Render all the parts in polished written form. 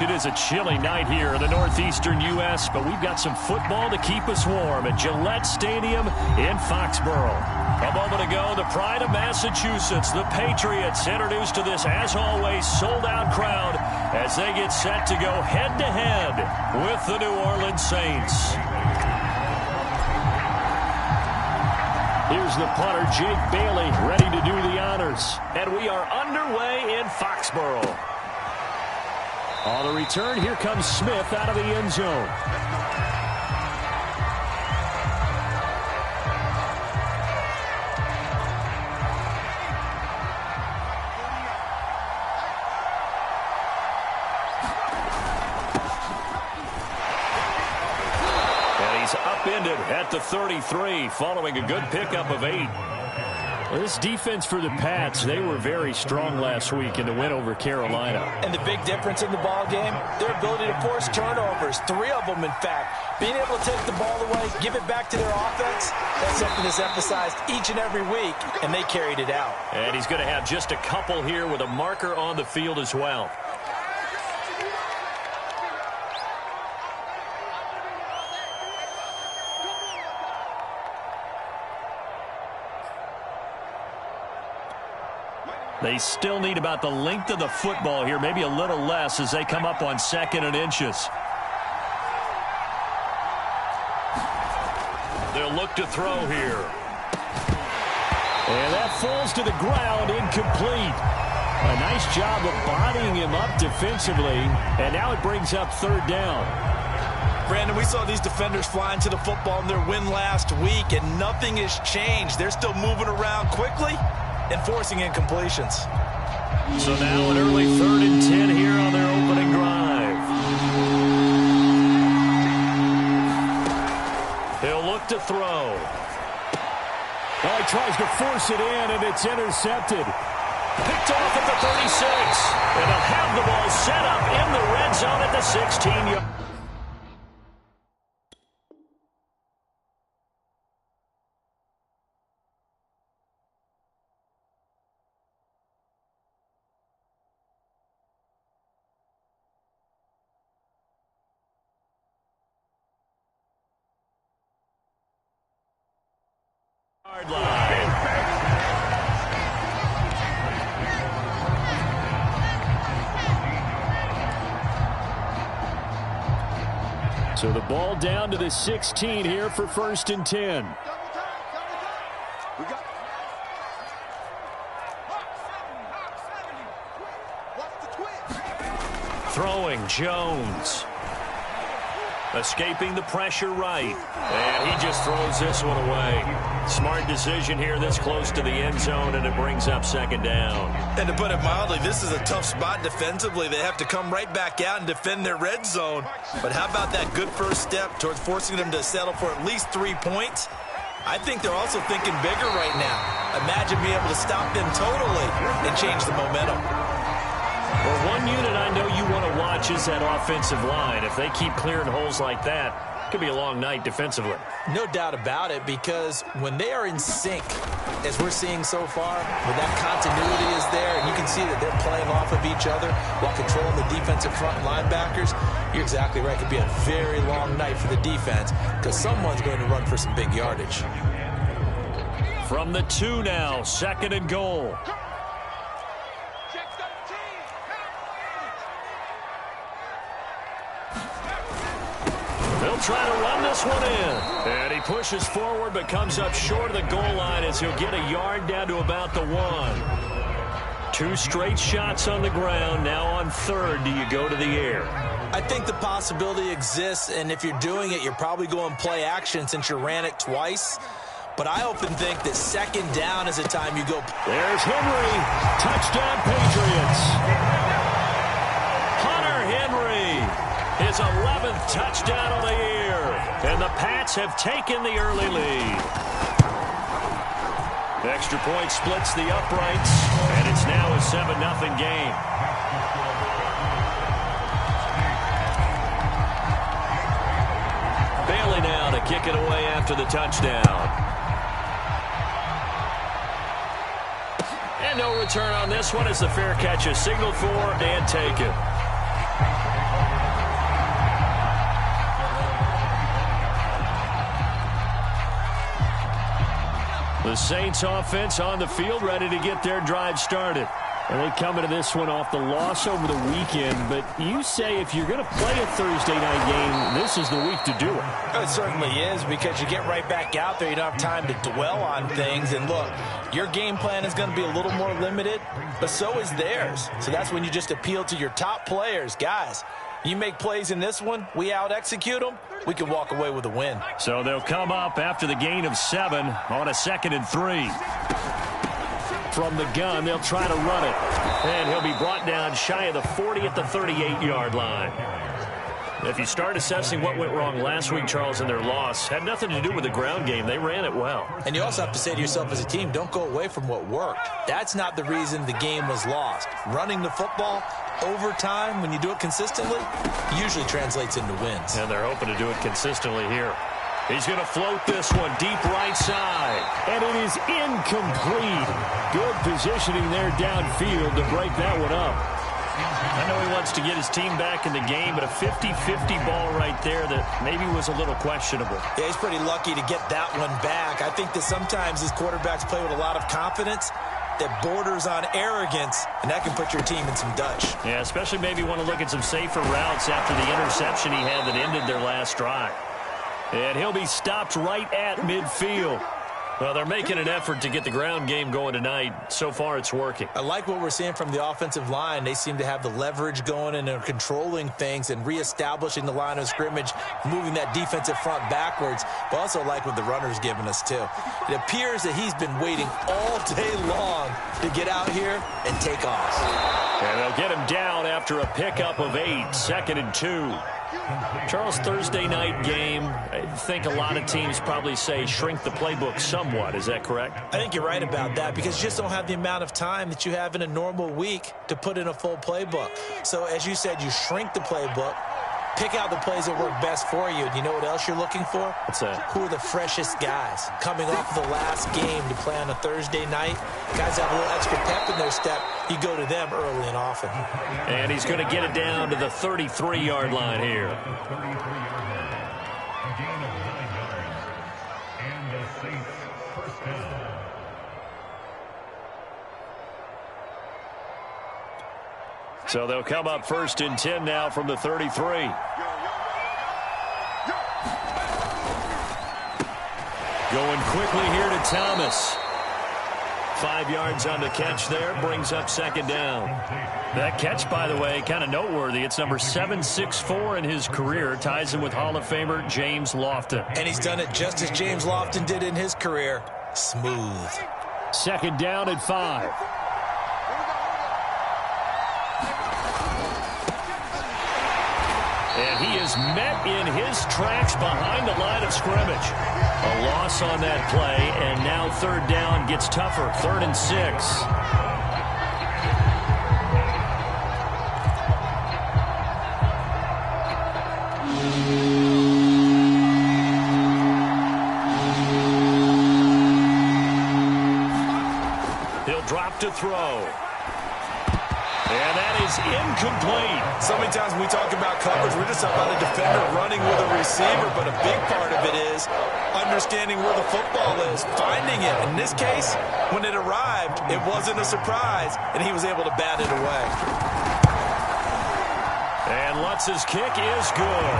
It is a chilly night here in the northeastern U.S., but we've got some football to keep us warm at Gillette Stadium in Foxborough. A moment ago, the pride of Massachusetts, the Patriots, introduced to this, as always, sold-out crowd as they get set to go head-to-head with the New Orleans Saints. Here's the punter, Jake Bailey, ready to do the honors. And we are underway in Foxborough. On the return, here comes Smith out of the end zone. And he's upended at the 33, following a good pickup of 8. This defense for the Pats, they were very strong last week in the win over Carolina. And the big difference in the ball game, their ability to force turnovers, 3 of them in fact. Being able to take the ball away, give it back to their offense, that's something that's emphasized each and every week, and they carried it out. And he's going to have just a couple here with a marker on the field as well. They still need about the length of the football here, maybe a little less as they come up on 2nd and inches. They'll look to throw here. And that falls to the ground, incomplete. A nice job of bodying him up defensively, and now it brings up 3rd down. Brandon, we saw these defenders flying to the football in their win last week, and nothing has changed. They're still moving around quickly and forcing incompletions. So now an early 3rd and 10 here on their opening drive. He'll look to throw. Well, he tries to force it in, and it's intercepted. Picked off at the 36. And they'll have the ball set up in the red zone at the 16-yard. Line. So the ball down to the 16 here for 1st and 10. Throwing Jones. Escaping the pressure right. And he just throws this one away. Smart decision here this close to the end zone, and it brings up 2nd down. And to put it mildly, this is a tough spot defensively. They have to come right back out and defend their red zone. But how about that good first step towards forcing them to settle for at least 3 points? I think they're also thinking bigger right now. Imagine being able to stop them totally and change the momentum. Well, one unit I know you want to watch is that offensive line. If they keep clearing holes like that, it could be a long night defensively. No doubt about it, because when they are in sync, as we're seeing so far, when that continuity is there, and you can see that they're playing off of each other while controlling the defensive front linebackers, you're exactly right. It could be a very long night for the defense because someone's going to run for some big yardage. From the 2 now, 2nd and goal. They'll try to run this one in. And he pushes forward but comes up short of the goal line as he'll get a yard down to about the 1. 2 straight shots on the ground. Now on 3rd, do you go to the air? I think the possibility exists, and if you're doing it, you're probably going play action since you ran it twice. But I often think that 2nd down is the time you go. There's Henry. Touchdown, Patriots. Hunter Henry. His 11th touchdown of the year. And the Pats have taken the early lead. The extra point splits the uprights, and it's now a 7-0 game. Bailey now to kick it away after the touchdown. And no return on this one as the fair catch is signaled for and taken. The Saints offense on the field, ready to get their drive started. And they come into this one off the loss over the weekend. But you say if you're going to play a Thursday night game, this is the week to do it. It certainly is, because you get right back out there. You don't have time to dwell on things. And look, your game plan is going to be a little more limited, but so is theirs. So that's when you just appeal to your top players. Guys, you make plays in this one, we out-execute them, we can walk away with a win. So they'll come up after the gain of 7 on a 2nd and 3. From the gun, they'll try to run it. And he'll be brought down shy of the 40 at the 38-yard line. If you start assessing what went wrong last week, Charles, in their loss, had nothing to do with the ground game. They ran it well. And you also have to say to yourself as a team, don't go away from what worked. That's not the reason the game was lost. Running the football over time, when you do it consistently, usually translates into wins. And they're hoping to do it consistently here. He's going to float this one deep right side. And it is incomplete. Good positioning there downfield to break that one up. I know he wants to get his team back in the game, but a 50-50 ball right there that maybe was a little questionable. Yeah, he's pretty lucky to get that one back. I think that sometimes his quarterbacks play with a lot of confidence that borders on arrogance, and that can put your team in some Dutch. Yeah, especially maybe want to look at some safer routes after the interception he had that ended their last drive. And he'll be stopped right at midfield. Well, they're making an effort to get the ground game going tonight. So far, it's working. I like what we're seeing from the offensive line. They seem to have the leverage going and are controlling things and reestablishing the line of scrimmage, moving that defensive front backwards. But also like what the runner's giving us, too. It appears that he's been waiting all day long to get out here and take off. And they'll get him down after a pickup of 8, 2nd and 2. Charles, Thursday night game, I think a lot of teams probably say shrink the playbook somewhat. Is that correct? I think you're right about that, because you just don't have the amount of time that you have in a normal week to put in a full playbook. So as you said, you shrink the playbook, pick out the plays that work best for you. And you know what else you're looking for? What's that? Who are the freshest guys coming off of the last game to play on a Thursday night? Guys have a little extra pep in their step. You go to them early and often. And he's going to get it down to the 33-yard line here. So they'll come up 1st and 10 now from the 33. Going quickly here to Thomas. 5 yards on the catch there, brings up 2nd down. That catch, by the way, kind of noteworthy. It's number 764 in his career, ties him with Hall of Famer James Lofton. And he's done it just as James Lofton did in his career. Smooth. 2nd down at 5. And he is met in his tracks behind the line of scrimmage. A loss on that play, and now 3rd down gets tougher. 3rd and 6. He'll drop to throw. And that is incomplete. So many times when we talk about coverage, we're just about a defender running with a receiver, but a big part of it is understanding where the football is, finding it. In this case, when it arrived, it wasn't a surprise, and he was able to bat it away. And Lutz's kick is good.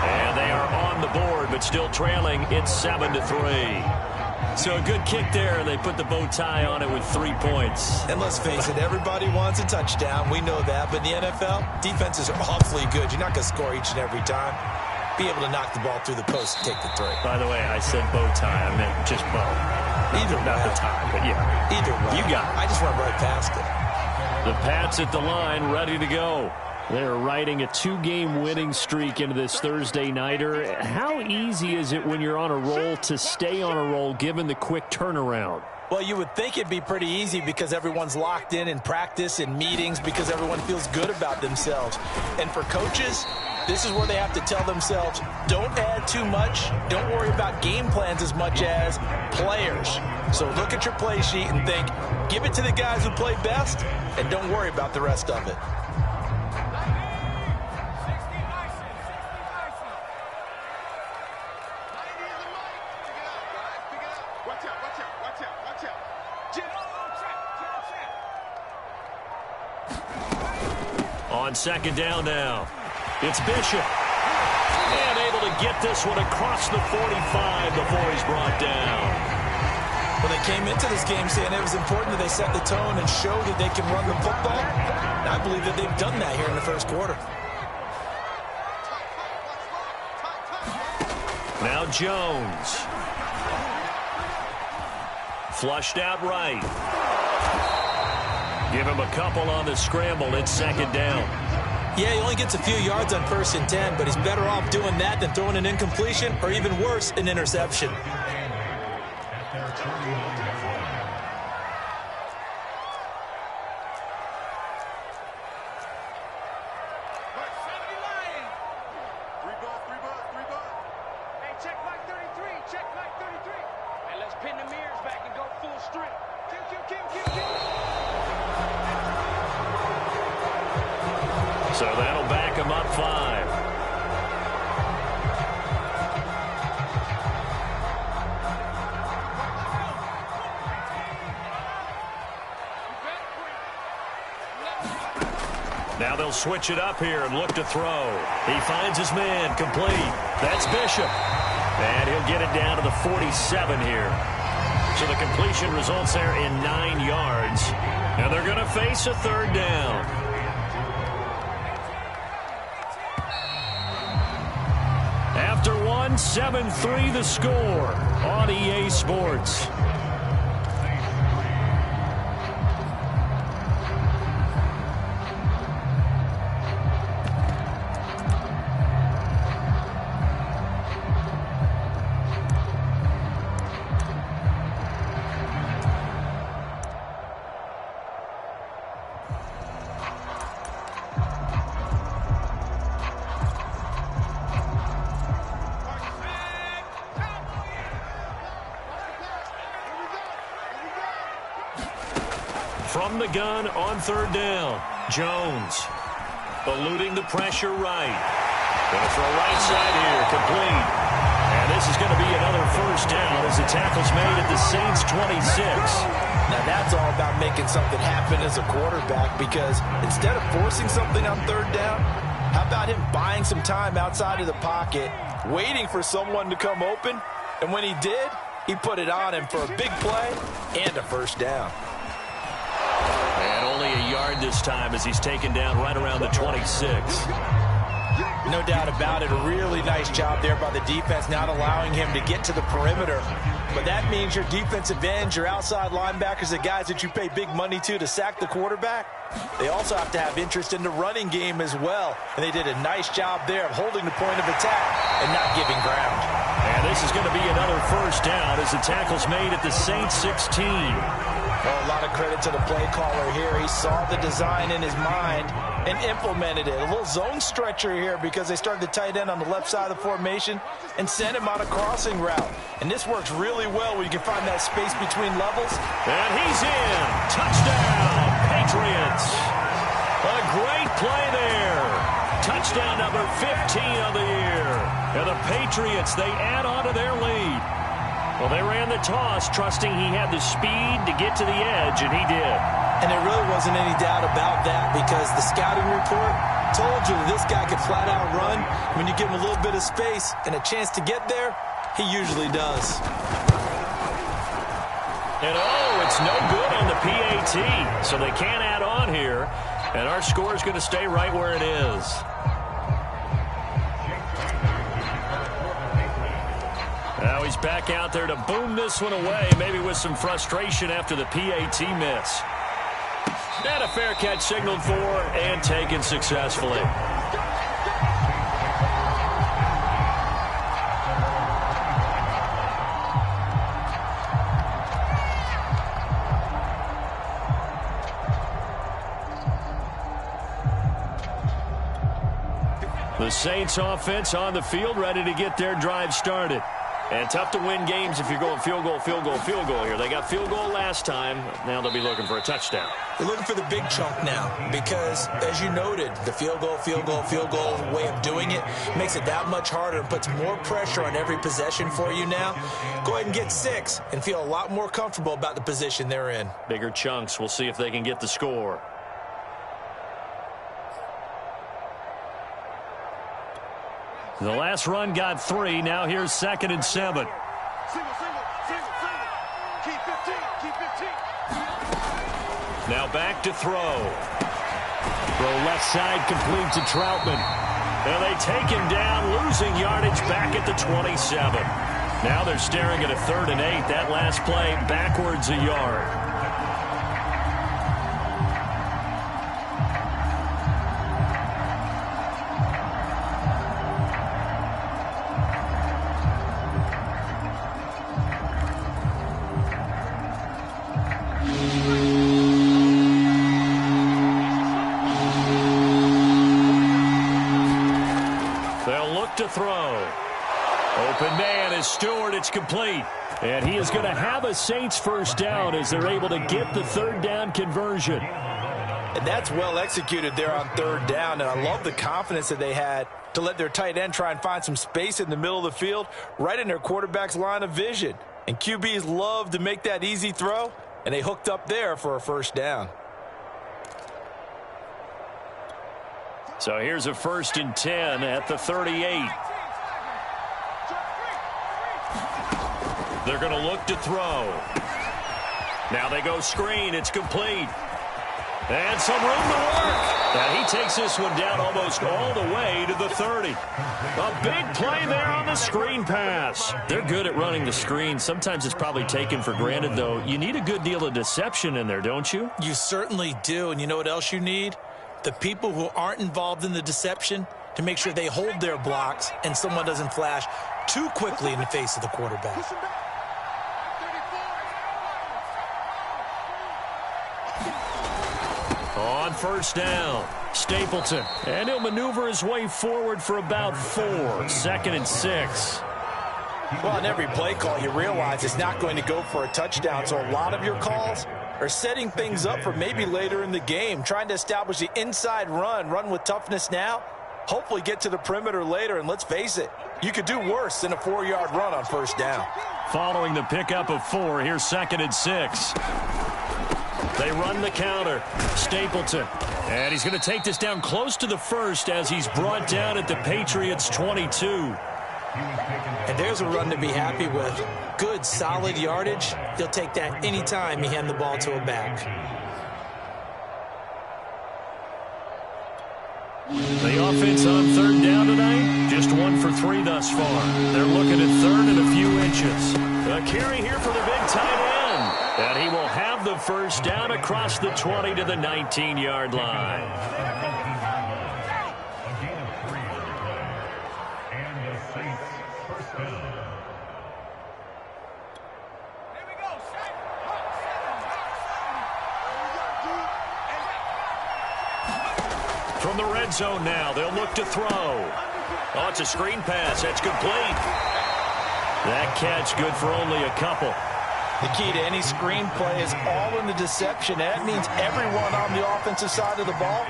And they are on the board, but still trailing. It's 7-3. So a good kick there, and they put the bow tie on it with 3 points. And let's face it, everybody wants a touchdown. We know that. But in the NFL, defenses are awfully good. You're not going to score each and every time. Be able to knock the ball through the post and take the 3. By the way, I said bow tie. I meant just bow. Not the tie, but yeah. Either way. You got it. I just went right past it. The Pats at the line, ready to go. They're riding a 2-game winning streak into this Thursday nighter. How easy is it when you're on a roll to stay on a roll given the quick turnaround? Well, you would think it'd be pretty easy because everyone's locked in practice and meetings because everyone feels good about themselves. And for coaches, this is where they have to tell themselves, don't add too much. Don't worry about game plans as much as players. So look at your play sheet and think, give it to the guys who play best, and don't worry about the rest of it. Watch out. On second down now. It's Bishop. And able to get this one across the 45 before he's brought down. Well, they came into this game saying it was important that they set the tone and show that they can run the football. And I believe that they've done that here in the first quarter. Now Jones. Flushed out right. Give him a couple on the scramble. It's second down. Yeah, he only gets a few yards on 1st and 10, but he's better off doing that than throwing an incompletion or even worse, an interception. So that'll back him up 5. Now they'll switch it up here and look to throw. He finds his man, complete. That's Bishop. And he'll get it down to the 47 here. So the completion results there in 9 yards. And they're going to face a third down. After one, 7-3 the score on EA Sports. From the gun on third down, Jones eluding the pressure right. Going to throw right side here, complete. And this is going to be another first down as the tackle's made at the Saints 26. Now that's all about making something happen as a quarterback, because instead of forcing something on third down, how about him buying some time outside of the pocket, waiting for someone to come open, and when he did, he put it on him for a big play and a first down. And only a yard this time as he's taken down right around the 26. No doubt about it. A really nice job there by the defense, not allowing him to get to the perimeter. But that means your defensive ends, your outside linebackers, the guys that you pay big money to sack the quarterback, they also have to have interest in the running game as well. And they did a nice job there of holding the point of attack and not giving ground. And this is going to be another first down as the tackle's made at the Saints 16. Well, a lot of credit to the play caller here. He saw the design in his mind and implemented it. A little zone stretcher here because they started the tight end on the left side of the formation and sent him on a crossing route. And this works really well when you can find that space between levels. And he's in. Touchdown, Patriots. A great play there. Touchdown number 15 of the year. And the Patriots, they add on to their lead. Well, they ran the toss, trusting he had the speed to get to the edge, and he did. And there really wasn't any doubt about that, because the scouting report told you that this guy could flat out run. When you give him a little bit of space and a chance to get there, he usually does. And it's no good on the PAT, so they can't add on here. And our score is going to stay right where it is. Now he's back out there to boom this one away, maybe with some frustration after the PAT miss. And a fair catch signaled for and taken successfully. The Saints offense on the field, ready to get their drive started. And tough to win games if you're going field goal, field goal, field goal here. They got field goal last time. Now they'll be looking for a touchdown. They're looking for the big chunk now because, as you noted, the field goal, field goal, field goal way of doing it makes it that much harder and puts more pressure on every possession for you now. Go ahead and get 6 and feel a lot more comfortable about the position they're in. Bigger chunks. We'll see if they can get the score. The last run got 3. Now here's 2nd and 7. Single. Keep 15. Now back to throw. Throw left side, complete to Troutman. And they take him down, losing yardage back at the 27. Now they're staring at a 3rd and 8. That last play backwards a yard. To throw. Open man is Stewart. It's complete. And he is going to have a Saints first down as they're able to get the 3rd down conversion. And that's well executed there on 3rd down. And I love the confidence that they had to let their tight end try and find some space in the middle of the field, right in their quarterback's line of vision. And QBs love to make that easy throw, and they hooked up there for a first down. So here's a 1st and 10 at the 38. They're going to look to throw. Now they go screen. It's complete. And some room to work. And he takes this one down almost all the way to the 30. A big play there on the screen pass. They're good at running the screen. Sometimes it's probably taken for granted, though. You need a good deal of deception in there, don't you? You certainly do. And you know what else you need? The people who aren't involved in the deception to make sure they hold their blocks and someone doesn't flash too quickly in the face of the quarterback. On 1st down, Stapleton. And he'll maneuver his way forward for about 4. 2nd and 6. Well, in every play call, you realize it's not going to go for a touchdown. So a lot of your calls are setting things up for maybe later in the game, trying to establish the inside run with toughness now, hopefully get to the perimeter later. And let's face it, you could do worse than a 4-yard run on 1st down. Following the pickup of 4, here's 2nd and 6. They run the counter. Stapleton. And he's going to take this down close to the 1st as he's brought down at the Patriots' 22. And there's a run to be happy with. Good, solid yardage. He'll take that anytime you hand the ball to a back. The offense on 3rd down tonight, just 1 for 3 thus far. They're looking at 3rd and a few inches. A carry here for the big tight end. And he will have the first down across the 20 to the 19-yard line. From the red zone now, they'll look to throw. Oh, it's a screen pass. That's complete. That catch good for only a couple. The key to any screen play is all in the deception. That means everyone on the offensive side of the ball.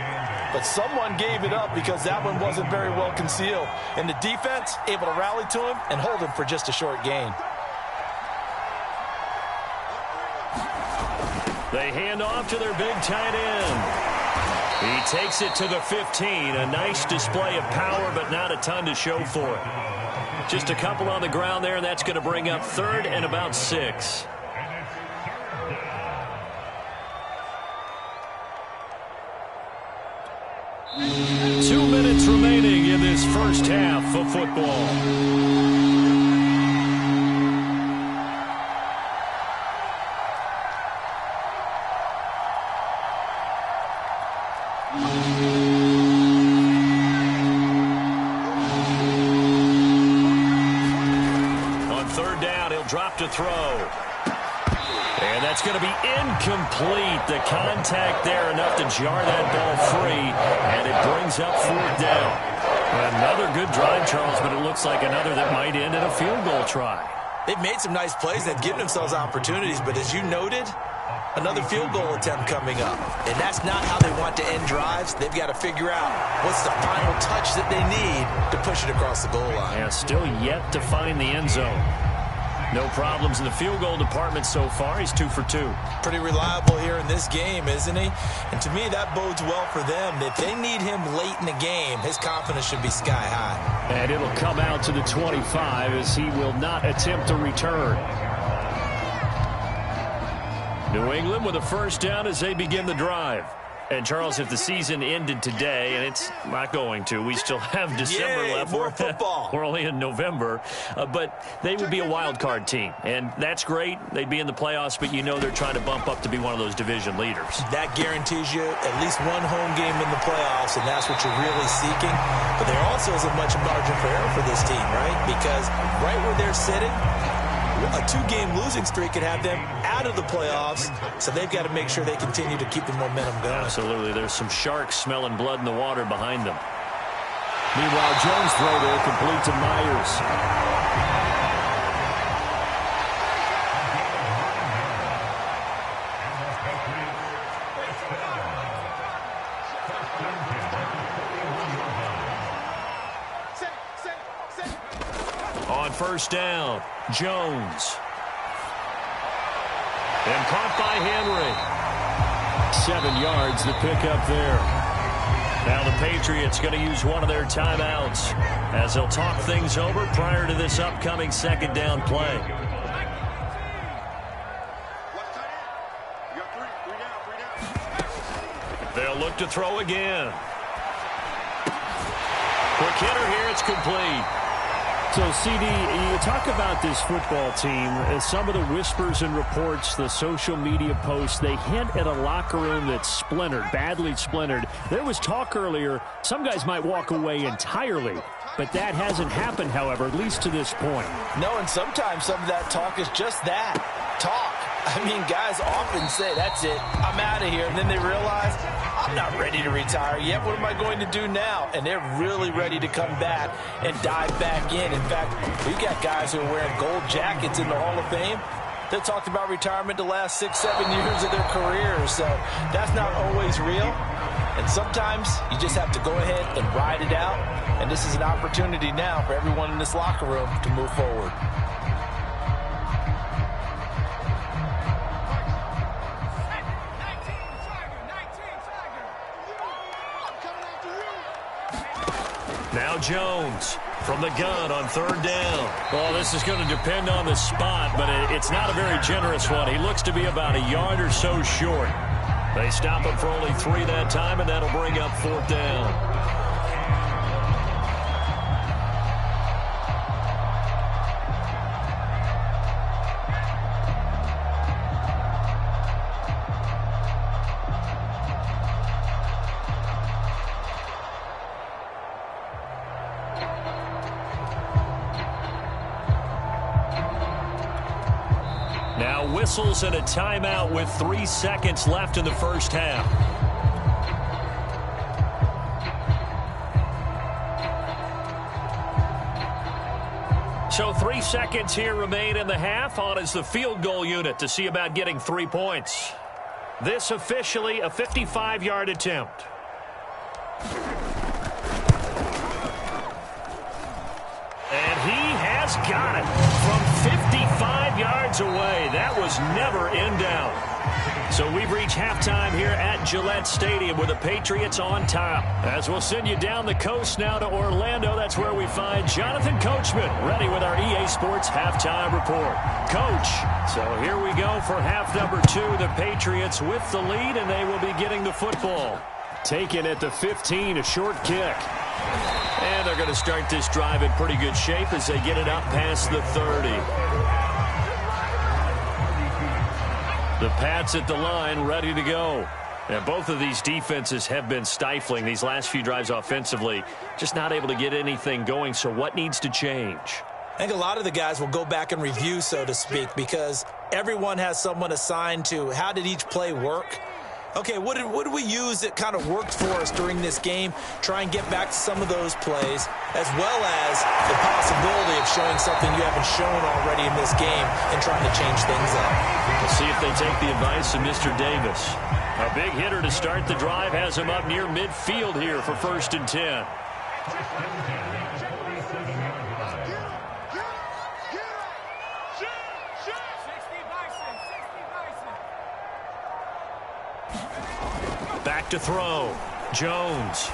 But someone gave it up because that one wasn't very well concealed. And the defense able to rally to him and hold him for just a short gain. They hand off to their big tight end. He takes it to the 15. A nice display of power, but not a ton to show for it. Just a couple on the ground there, and that's going to bring up 3rd and about 6. Two minutes remaining in this first half of football. On 3rd down, he'll drop to throw. And that's going to be incomplete. The contact there enough to jar that ball free, and it brings up 4th down. Another good drive, Charles, but it looks like another that might end in a field goal try. They've made some nice plays. They've given themselves opportunities, but as you noted, another field goal attempt coming up. And that's not how they want to end drives. They've got to figure out what's the final touch that they need to push it across the goal line. Yeah, still yet to find the end zone. No problems in the field goal department so far. He's 2 for 2. Pretty reliable here in this game, isn't he? And to me, that bodes well for them. If they need him late in the game, his confidence should be sky high. And it'll come out to the 25 as he will not attempt to return. New England with a first down as they begin the drive. And, Charles, if the season ended today, and it's not going to, we still have December left. More football. We're only in November. But they would be a wild card team. And that's great. They'd be in the playoffs, but you know they're trying to bump up to be one of those division leaders. That guarantees you at least one home game in the playoffs, and that's what you're really seeking. But there also isn't much margin for error for this team, right? Because right where they're sitting, a 2-game losing streak could have them out of the playoffs, so they've got to make sure they continue to keep the momentum going. Absolutely. There's some sharks smelling blood in the water behind them. Meanwhile, Jones' throw there complete to Myers. On first down, Jones. And caught by Henry. 7 yards to pick up there. Now the Patriots going to use one of their timeouts as they'll talk things over prior to this upcoming second down play. They'll look to throw again. Quick hitter here, it's complete. So, CD, you talk about this football team, some of the whispers and reports, the social media posts, they hint at a locker room that's splintered, badly splintered. There was talk earlier, some guys might walk away entirely, but that hasn't happened, however, at least to this point. No, and sometimes some of that talk is just that, talk. I mean, guys often say, that's it, I'm out of here, and then they realize, I'm not ready to retire yet. What am I going to do now? And they're really ready to come back and dive back in. In fact, we've got guys who are wearing gold jackets in the Hall of Fame. They talked about retirement the last 6-7 years of their careers. So that's not always real. And sometimes you just have to go ahead and ride it out. And this is an opportunity now for everyone in this locker room to move forward. Now Jones from the gun on third down. Well, this is going to depend on the spot, but it's not a very generous one. He looks to be about a yard or so short. They stop him for only 3 that time, and that'll bring up fourth down. Whistles and a timeout with 3 seconds left in the first half. So 3 seconds here remain in the half. On is the field goal unit to see about getting 3 points. This officially a 55-yard attempt. And he has got it from 55 yards away. That was never in doubt. So we've reached halftime here at Gillette Stadium with the Patriots on top. As we'll send you down the coast now to Orlando, that's where we find Jonathan Coachman ready with our EA Sports halftime report. Coach, so here we go for half number 2. The Patriots with the lead, and they will be getting the football. Taken at the 15, a short kick. And they're going to start this drive in pretty good shape as they get it up past the 30. The Pats at the line, ready to go. And both of these defenses have been stifling these last few drives offensively. Just not able to get anything going, so what needs to change? I think a lot of the guys will go back and review, so to speak, because everyone has someone assigned to how did each play work. Okay, what did we use that kind of worked for us during this game? Try and get back to some of those plays, as well as the possibility of showing something you haven't shown already in this game and trying to change things up. We'll see if they take the advice of Mr. Davis. A big hitter to start the drive has him up near midfield here for 1st and 10. Get up! to throw. Jones.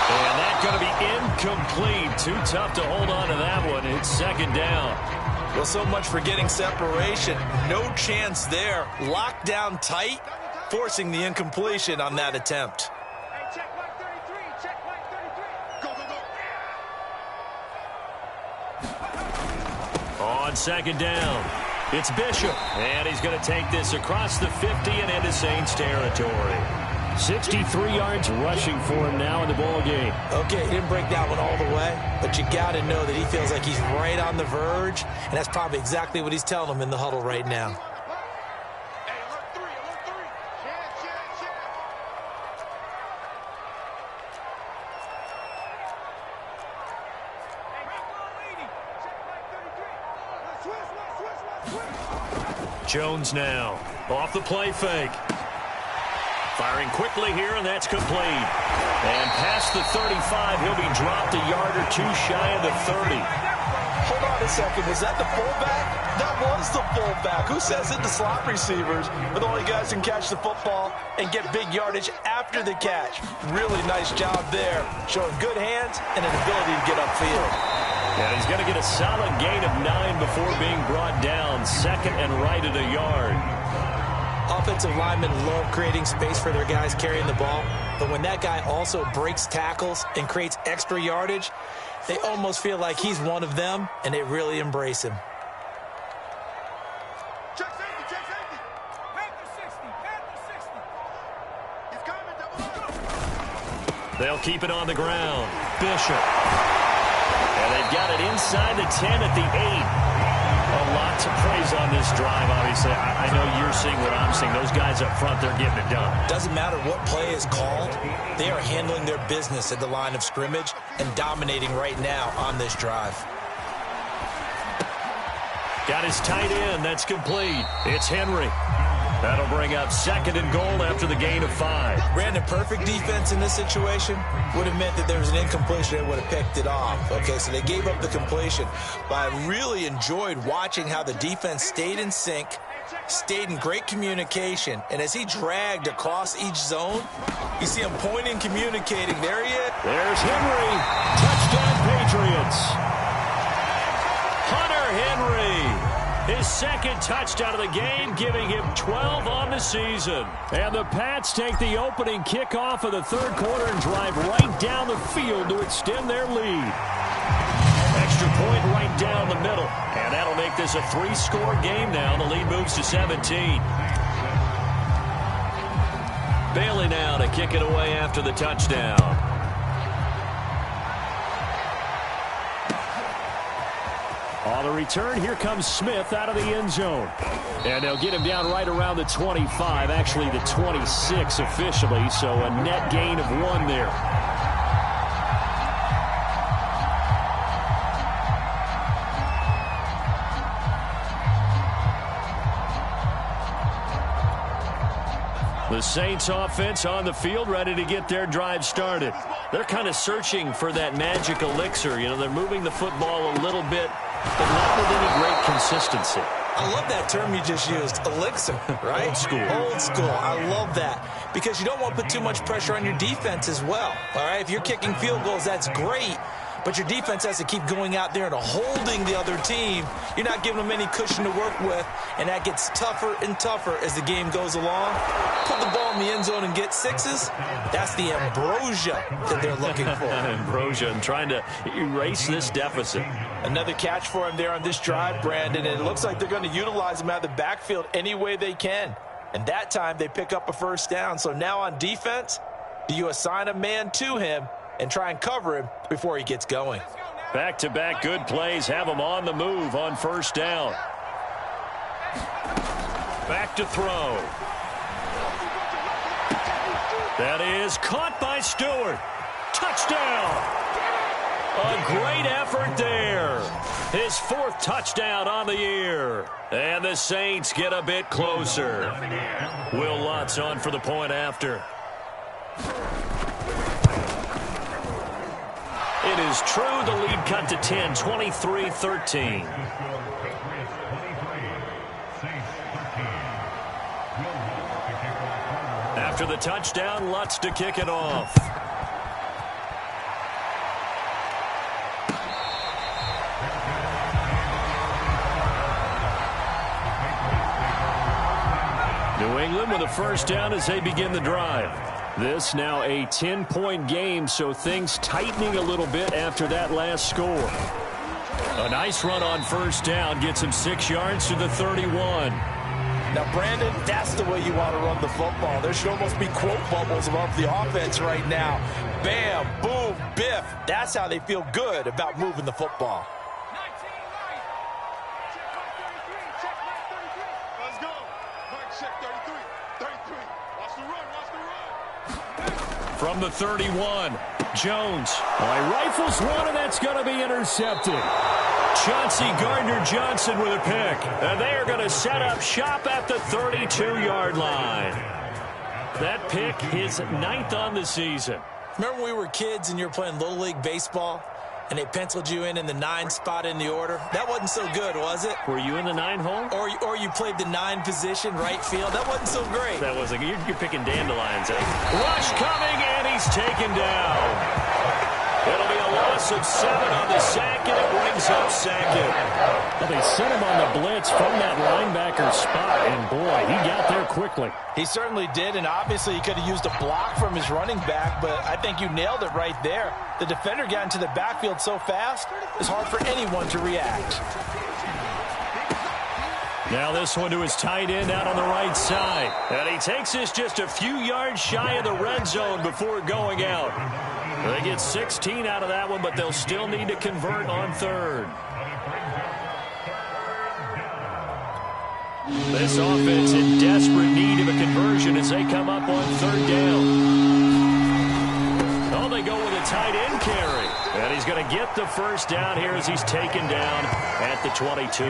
And that's going to be incomplete. Too tough to hold on to that one. It's second down. Well, so much for getting separation. No chance there. Locked down tight, forcing the incompletion on that attempt. Hey, check mark 33. Check mark 33. Go, go, go. On second down, it's Bishop. And he's going to take this across the 50 and into Saints territory. 63 yards rushing for him now in the ball game. Okay, he didn't break that one all the way, but you got to know that he feels like he's right on the verge, and that's probably exactly what he's telling them in the huddle right now. Hey, alert 3, alert 3. Check. Hey, leading. Check mark 33. Switch. Jones now off the play fake. Firing quickly here, and that's complete. And past the 35, he'll be dropped a yard or two shy of the 30. Hold on a second. Was that the fullback? That was the fullback. Who says it? The slot receivers are the only guys who can catch the football and get big yardage after the catch. Really nice job there, showing good hands and an ability to get upfield. And he's going to get a solid gain of 9 before being brought down. Second and right at a yard. Offensive linemen love creating space for their guys carrying the ball, but when that guy also breaks tackles and creates extra yardage, they almost feel like he's one of them, and they really embrace him. Check safety. Panther 60. He's coming, double up. They'll keep it on the ground. Bishop. And they've got it inside the 10 at the 8. A lot to praise on this drive, obviously. I know you're seeing what I'm seeing. Those guys up front, they're getting it done. Doesn't matter what play is called. They are handling their business at the line of scrimmage and dominating right now on this drive. Got his tight end. That's complete. It's Henry. That'll bring up second and goal after the gain of 5. Brandon, perfect defense in this situation would have meant that there was an incompletion. They would have picked it off. Okay, so they gave up the completion. But I really enjoyed watching how the defense stayed in sync, stayed in great communication. And as he dragged across each zone, you see him pointing, communicating. There he is. There's Henry. Touchdown, Patriots. Hunter Henry. His second touchdown of the game, giving him 12 on the season. And the Pats take the opening kickoff of the third quarter and drive right down the field to extend their lead. Extra point right down the middle. And that'll make this a 3-score game now. The lead moves to 17. Bailey now to kick it away after the touchdown. On the return, here comes Smith out of the end zone. And they'll get him down right around the 25, actually the 26 officially, so a net gain of 1 there. The Saints offense on the field, ready to get their drive started. They're kind of searching for that magic elixir. You know, they're moving the football a little bit, but not with any great consistency. I love that term you just used, elixir, right? Old school. Old school. I love that because you don't want to put too much pressure on your defense as well, all right? If you're kicking field goals, that's great, but your defense has to keep going out there and holding the other team. You're not giving them any cushion to work with, and that gets tougher and tougher as the game goes along. Put the ball in the end zone and get 6s. That's the ambrosia that they're looking for. Ambrosia and trying to erase this deficit. Another catch for him there on this drive, Brandon, and it looks like they're going to utilize him out of the backfield any way they can. And that time they pick up a first down. So now on defense, do you assign a man to him and try and cover him before he gets going? Back-to-back good plays have him on the move on first down. Back to throw. That is caught by Stewart. Touchdown. A great effort there. His 4th touchdown on the year. And the Saints get a bit closer. Will Lutz on for the point after. It is true, the lead cut to 10, 23-13. After the touchdown, Lutz to kick it off. New England with a first down as they begin the drive. This now a 10-point game, so things tightening a little bit after that last score. A nice run on first down gets him 6 yards to the 31. Now, Brandon, that's the way you want to run the football. There should almost be quote bubbles above the offense right now. Bam, boom, biff. That's how they feel good about moving the football. Let's go. Mike, check 33. 33. Watch the run. Watch the run. From the 31, Jones. Rifles one, and that's going to be intercepted. Chauncey Gardner-Johnson with a pick. And they are going to set up shop at the 32-yard line. That pick, his 9th on the season. Remember when we were kids and you were playing Little League Baseball and they penciled you in the 9 spot in the order? That wasn't so good, was it? Were you in the 9 hole? Or you played the 9 position, right field. That wasn't so great. That wasn't. You're picking dandelions, eh? Rush coming, and he's taken down. It'll be a loss of 7 on the sack, and it brings up 2nd. Well, they sent him on the blitz from that linebacker spot, and boy, he got there quickly. He certainly did, and obviously he could have used a block from his running back, but I think you nailed it right there. The defender got into the backfield so fast, it's hard for anyone to react. Now this one to his tight end out on the right side. And he takes this just a few yards shy of the red zone before going out. They get 16 out of that one, but they'll still need to convert on 3rd. This offense in desperate need of a conversion as they come up on 3rd down. Oh, they go with a tight end carry. And he's going to get the first down here as he's taken down at the 22.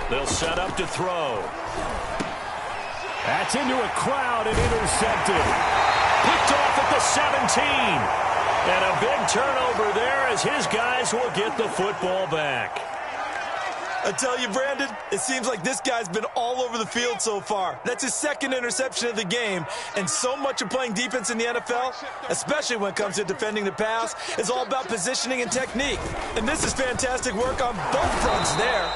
They'll set up to throw. That's into a crowd and intercepted. Picked off at the 17. And a big turnover there as his guys will get the football back. I tell you, Brandon, it seems like this guy's been all over the field so far. That's his 2nd interception of the game. And so much of playing defense in the NFL, especially when it comes to defending the pass, is all about positioning and technique. And this is fantastic work on both fronts there.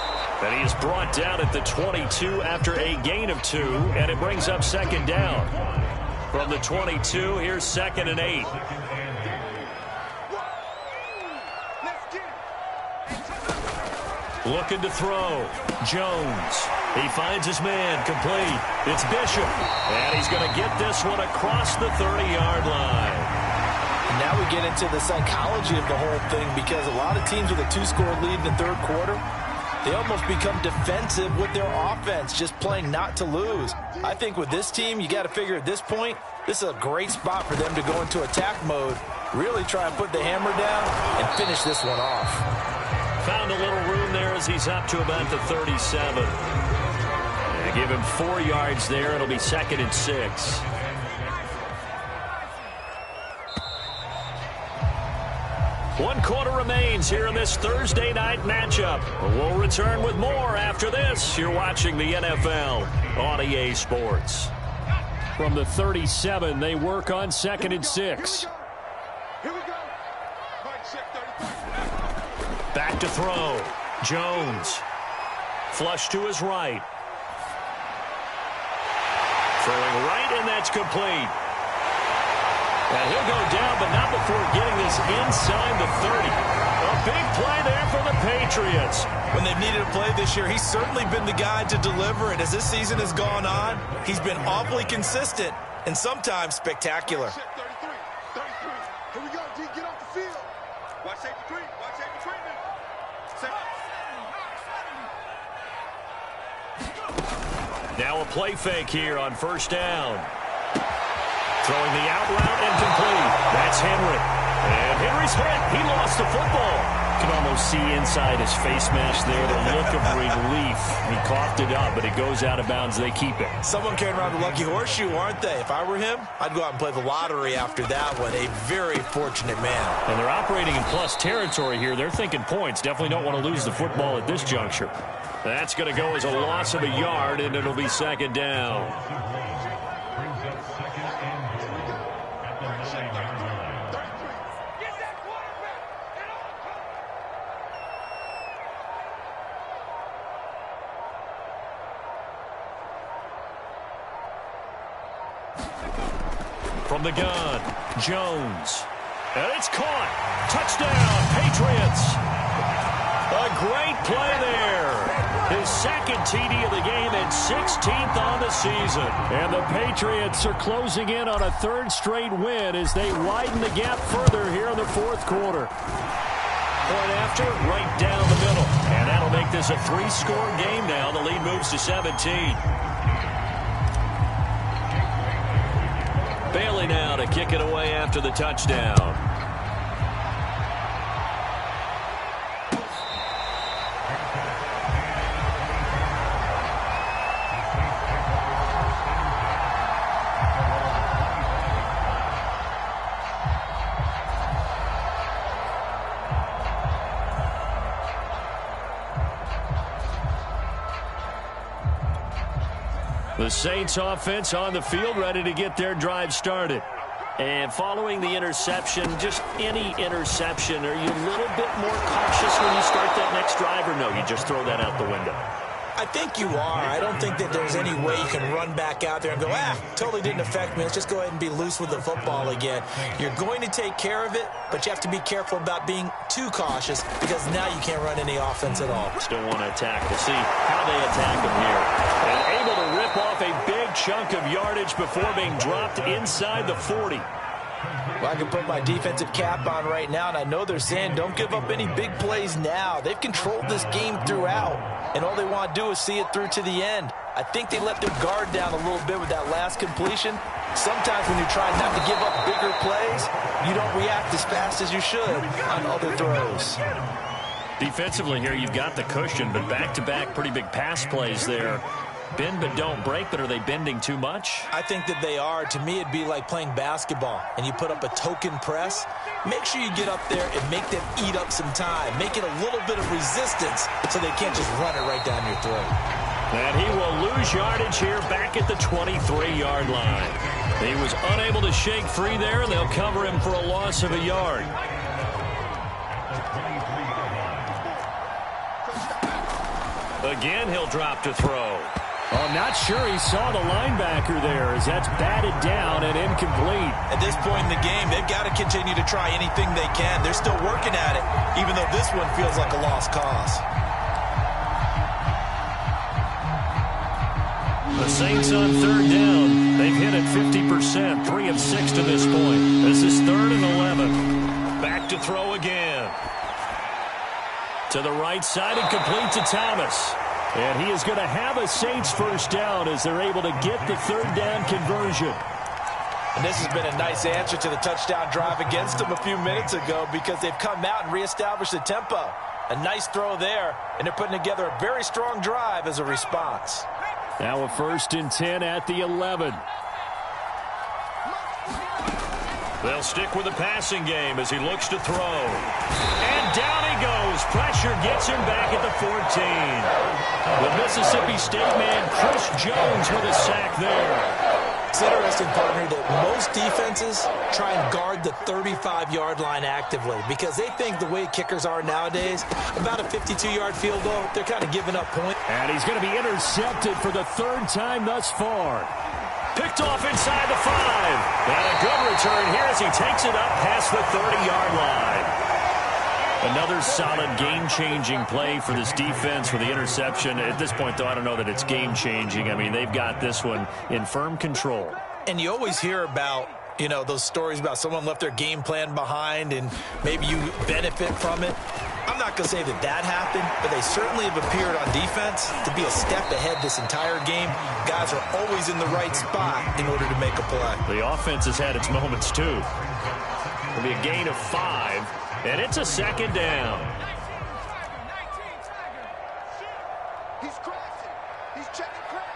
And he is brought down at the 22 after a gain of 2, and it brings up 2nd down. From the 22, here's 2nd and 8. Looking to throw. Jones. He finds his man. Complete. It's Bishop. And he's going to get this one across the 30-yard line. And now we get into the psychology of the whole thing, because a lot of teams with a 2-score lead in the 3rd quarter, they almost become defensive with their offense, just playing not to lose. I think with this team, you got to figure at this point, this is a great spot for them to go into attack mode, really try and put the hammer down and finish this one off. Found a little room there as he's up to about the 37. And give him 4 yards there. It'll be 2nd and 6. One quarter remains here in this Thursday night matchup. We'll return with more after this. You're watching the NFL on EA Sports. From the 37, they work on 2nd and 6. Here we go. Mike, check 33. Back to throw. Jones. Flush to his right. Throwing right, and that's complete. And he'll go down, but not before getting this inside the 30. A big play there for the Patriots. When they've needed a play this year, he's certainly been the guy to deliver it. As this season has gone on, he's been awfully consistent and sometimes spectacular. Check 33. 33. Here we go, D. Get off the field. Watch safety treatment. Watch safety treatment. Now a play fake here on first down. Throwing the out route incomplete. That's Henry. And Henry's hit. He lost the football. You can almost see inside his face mask there the look of relief. He coughed it up, but it goes out of bounds. They keep it. Someone carrying around the lucky horseshoe, aren't they? If I were him, I'd go out and play the lottery after that one. A very fortunate man. And they're operating in plus territory here. They're thinking points. Definitely don't want to lose the football at this juncture. That's going to go as a loss of a yard, and it'll be second down. From the gun, Jones. And it's caught. Touchdown, Patriots. A great play there. His second TD of the game and 16th on the season. And the Patriots are closing in on a third straight win as they widen the gap further here in the fourth quarter. Point after, right down the middle. And that'll make this a 3-score game now. The lead moves to 17. Bailey now to kick it away after the touchdown. The Saints offense on the field, ready to get their drive started. And following the interception, just any interception, are you a little bit more cautious when you start that next drive, or no, you just throw that out the window? I think you are. I don't think that there's any way you can run back out there and go, totally didn't affect me. Let's just go ahead and be loose with the football again. You're going to take care of it, but you have to be careful about being too cautious because now you can't run any offense at all. Still want to attack. We'll see how they attack him here. And able to rip off a big chunk of yardage before being dropped inside the 40. Well, I can put my defensive cap on right now, and I know they're saying don't give up any big plays now. They've controlled this game throughout, and all they want to do is see it through to the end. I think they let their guard down a little bit with that last completion. Sometimes when you're trying not to give up bigger plays, you don't react as fast as you should on other throws. Defensively here, you've got the cushion, but back-to-back pretty big pass plays there. Bend but don't break, but are they bending too much? I think that they are. To me, it'd be like playing basketball, and you put up a token press. Make sure you get up there and make them eat up some time. Make it a little bit of resistance so they can't just run it right down your throat. And he will lose yardage here back at the 23-yard line. He was unable to shake free there, and they'll cover him for a loss of a yard. Again, he'll drop to throw. Oh, not sure he saw the linebacker there as that's batted down and incomplete. At this point in the game, they've got to continue to try anything they can. They're still working at it, even though this one feels like a lost cause. The Saints on third down. They've hit it 50%, 3 of 6 to this point. This is 3rd and 11. Back to throw again. To the right side and complete to Thomas. And he is going to have a Saints first down as they're able to get the third down conversion. And this has been a nice answer to the touchdown drive against them a few minutes ago because they've come out and reestablished the tempo. A nice throw there, and they're putting together a very strong drive as a response. Now a 1st and 10 at the 11. They'll stick with the passing game as he looks to throw. And down he goes. Pressure gets him back at the 14. The Mississippi State man, Chris Jones, with a sack there. It's interesting, partner, that most defenses try and guard the 35-yard line actively because they think the way kickers are nowadays, about a 52-yard field goal, they're kind of giving up points. And he's going to be intercepted for the 3rd time thus far. Picked off inside the 5. And a good return here as he takes it up past the 30-yard line. Another solid game-changing play for this defense with the interception. At this point, though, I don't know that it's game-changing. I mean, they've got this one in firm control. And you always hear about, you know, those stories about someone left their game plan behind and maybe you benefit from it. I'm not going to say that that happened, but they certainly have appeared on defense to be a step ahead this entire game. Guys are always in the right spot in order to make a play. The offense has had its moments, too. It'll be a gain of 5, and it's a second down. He's crashing. He's checking crash.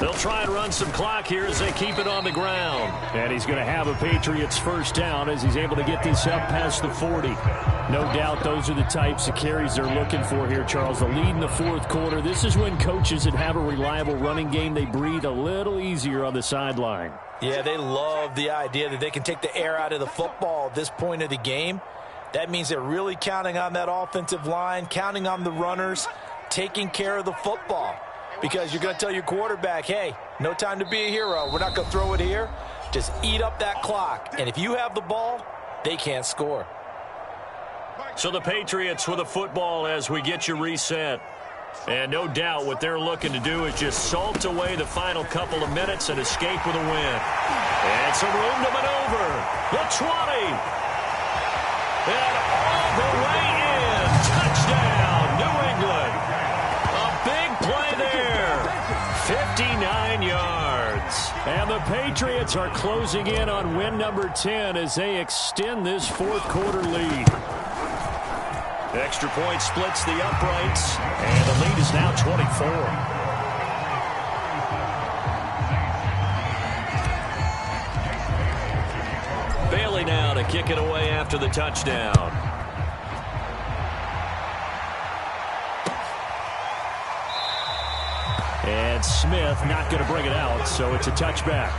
They'll try and run some clock here as they keep it on the ground. And he's going to have a Patriots first down as he's able to get this up past the 40. No doubt those are the types of carries they're looking for here, Charles. The lead in the fourth quarter. This is when coaches that have a reliable running game, they breathe a little easier on the sideline. Yeah, they love the idea that they can take the air out of the football at this point of the game. That means they're really counting on that offensive line, counting on the runners, taking care of the football. Because you're going to tell your quarterback, hey, no time to be a hero. We're not going to throw it here. Just eat up that clock. And if you have the ball, they can't score. So the Patriots with a football as we get you reset. And no doubt what they're looking to do is just salt away the final couple of minutes and escape with a win. And some room to maneuver. The 20. And all the way in. Touchdown, New England. A big play there. 59 yards. And the Patriots are closing in on win number 10 as they extend this fourth quarter lead. Extra point splits the uprights, and the lead is now 24. Bailey now to kick it away after the touchdown. And Smith not going to bring it out, so it's a touchback.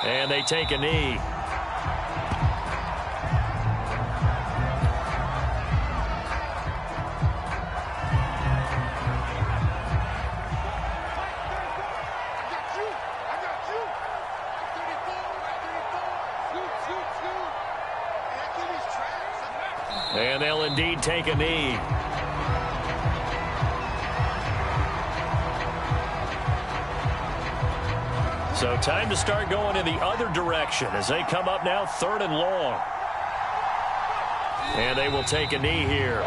And they take a knee. And they'll indeed take a knee. So time to start going in the other direction as they come up now 3rd and long. And they will take a knee here.